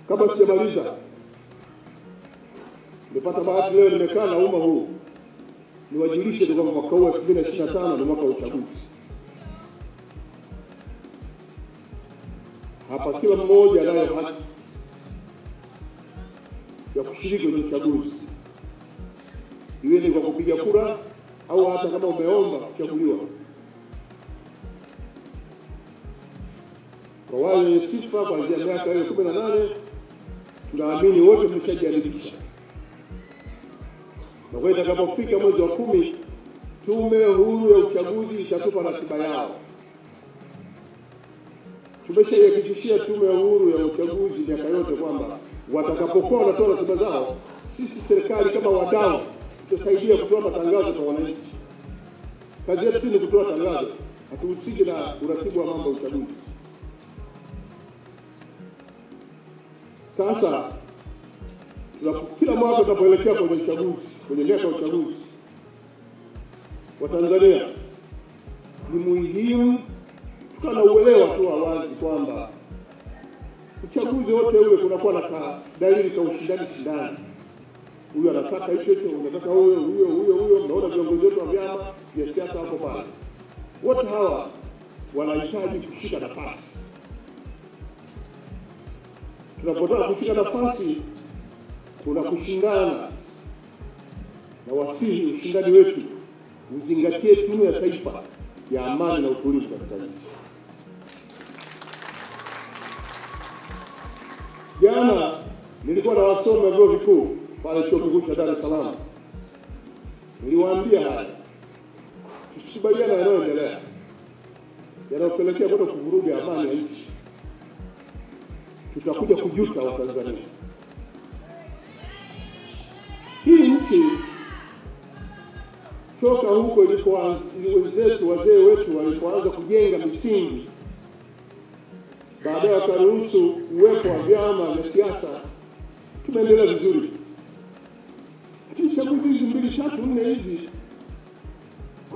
Kama sijamaliza, nimepata bahati leo nimekaa na umma huu niwajulishe kwamba mwaka huu 2025 ni mwaka wa uchaguzi. Hapa kila mmoja anayo haki ya kushiriki kwenye uchaguzi, iwe ni kwa kupiga kura au hata kama umeomba kuchaguliwa. Kwa wale wenye sifa kuanzia miaka 18 tunaamini wote mmeshajiandikisha. Na kwa itakapofika mwezi wa 10, Tume Huru ya Uchaguzi itatupa ratiba yao. Tumeshahakikishia Tume Huru ya Uchaguzi miaka yote kwamba watakapokuwa wanatoa ratiba zao, sisi serikali kama wadau tutasaidia kutoa matangazo kwa wananchi. Kazi yetu ni kutoa tangazo, hatuhusiki na uratibu wa mambo ya uchaguzi. Sasa kila mwaka tunapoelekea kwenye uchaguzi, kwenye miaka ya uchaguzi wa Tanzania, ni muhimu tukawa na uelewa tu wazi kwamba uchaguzi wote ule kunakuwa na dalili ka ushindani. Huyu anataka hicho, unataka huyo. Naona viongozi wetu wa vyama vya siasa wako pale. Wote hawa wanahitaji kushika nafasi. Tunapotaka kushika nafasi, kuna kushindana, na wasihi ushindani wetu uzingatie Tume ya Taifa ya Amani na Utulivu katika nchi. Jana nilikuwa na wasomi wa vyuo vikuu pale Chuo Kikuu cha Dar es Salaam. Niliwaambia haya, tusikubaliane na yanayoendelea, yanayopelekea kwenda kuvuruga amani ya nchi. Tutakuja kujuta wa Tanzania. Hii nchi toka huko ilipoanza, wazee wetu walipoanza kujenga misingi, baadaye wakaruhusu uwepo wa vyama vya siasa, tumeendelea vizuri. Lakini chaguzi hizi 2, 3,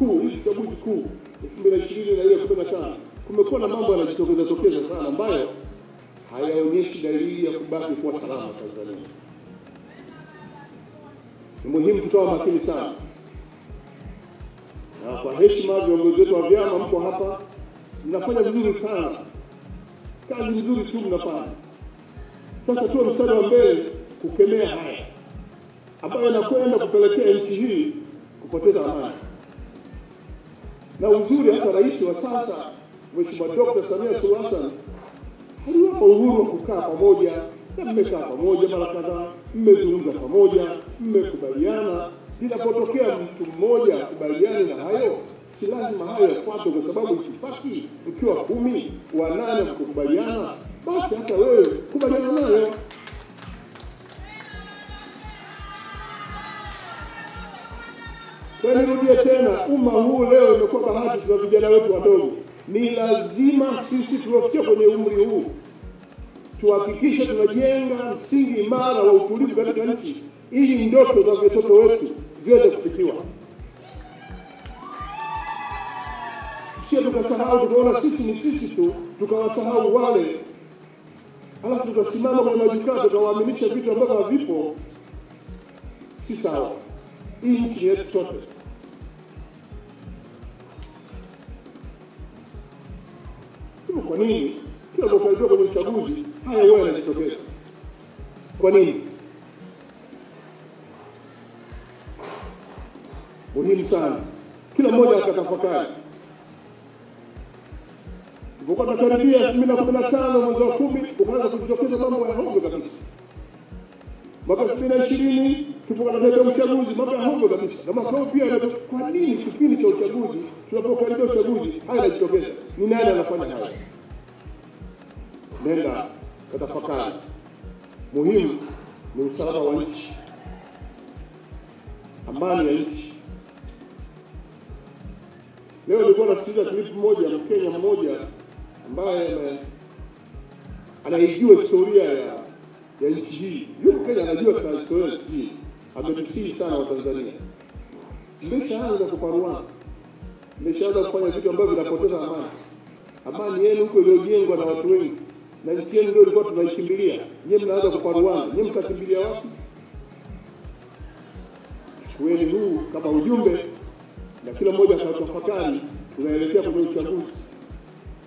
4 hizi chaguzi kuu 2020 na ile 15, kumekuwa na mambo yanajitokeza sana ambayo hayaonyeshi dalili ya kubaki kuwa salama Tanzania. Ni muhimu tukawa makini sana. Na kwa heshima viongozi wetu wa vyama, mko hapa, mnafanya vizuri sana. Kazi nzuri tu mnafanya. Sasa tuwe mstari wa mbele kukemea haya ambayo yanakwenda kupelekea nchi hii kupoteza amani. Na uzuri hata rais wa sasa Mheshimiwa Dr. Samia Suluhu Hassan aliwapa uhuru wa kukaa pamoja, na mmekaa pamoja mara kadhaa, mmezungumza pamoja, mmekubaliana. Linapotokea mtu mmoja kubaliana na hayo, si lazima hayo yafuatwe, kwa sababu itifaki mkiwa 10 wa 8 mkubaliana, basi hata wewe kubaliana nayo. Kwa nirudie tena, umma huu leo imekuwa bahati, tuna vijana wetu wadogo. Ni lazima sisi tunafikia kwenye umri huu tuhakikishe tunajenga msingi imara wa utulivu katika nchi, ili ndoto za watoto wetu ziweze kufikiwa. Tusije tukasahau, tukaona sisi ni sisi tu, tukawasahau wale, alafu tukasimama kwenye majukwaa tukawaaminisha vitu ambavyo havipo. Si sawa. Hii nchi yetu sote. Kwa nini kila unapokaribia kwenye uchaguzi haya wewe yanajitokeza? Kwa nini? Muhimu sana kila mmoja akatafakari. Tulipokuwa tunakaribia 2015 mwezi wa 10, kuanza kujitokeza mambo ya hovyo kabisa. Mwaka 2020 tulipokuwa tunakaribia uchaguzi, mambo ya hovyo kabisa. Na mwaka huu pia, kwa nini kipindi cha uchaguzi, tunapokaribia uchaguzi haya yanajitokeza? Ni nani anafanya haya? Nenda katafakari. Muhimu ni usalama wa nchi, amani ya nchi. Leo nilikuwa nasikiliza clip moja ya Mkenya mmoja ambaye anaijua historia ya nchi hii. Yuko Kenya anajua historia ya nchi hii. Ametusihi sana wa Tanzania. Mmeshaanza kuparuana. Mmeshaanza kufanya vitu ambavyo vinapoteza amani. Amani yenu huko iliyojengwa na watu wengi. na nchi yenu ndio ilikuwa tunaikimbilia. Nyinyi mnaanza kuparuana, nyinyi mtakimbilia wapi? Chukueni huu kama ujumbe na kila mmoja akatafakari. Tunaelekea kwenye uchaguzi,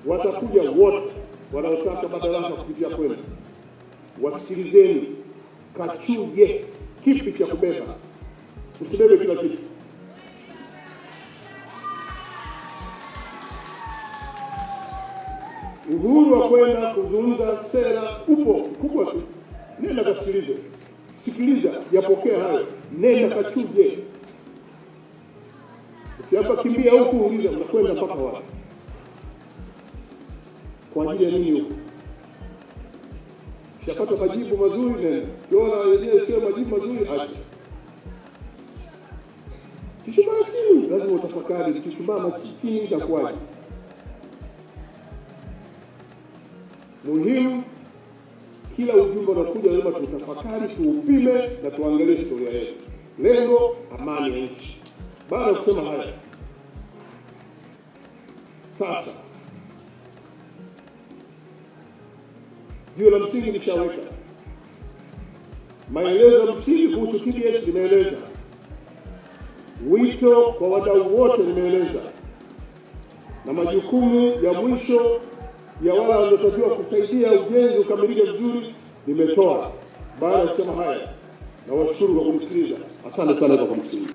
watakuja wote wanaotaka madaraka kupitia kwenu. Wasikilizeni, kachuje kipi cha kubeba, usibebe kila kitu. Uhuru wa kwenda kuzungumza sera upo kubwa tu. Nenda kasikilize, sikiliza, yapokea hayo, nenda kachuje. Ukiapa kimbia huku, uliza unakwenda mpaka wapi, kwa ajili ya nini huko. Ukishapata majibu mazuri, nenda. Ukiona yenyewe sio majibu mazuri, acha. Chuchumaa chini, lazima utafakari. Chuchumaa chini itakuwaje? Muhimu, kila ujumbe unakuja lazima tutafakari, tuupime na tuangalie historia yetu. Lengo, amani ya nchi. Baada ya kusema haya, sasa jiwe la msingi nishaweka. Maelezo ya msingi kuhusu TBS nimeeleza. Wito kwa wadau wote nimeeleza. Na majukumu ya mwisho ya wale wanaotakiwa kusaidia ujenzi ukamilike vizuri nimetoa. Baada ya kusema haya, na washukuru kwa kunisikiliza. Asante sana kwa kunisikiliza.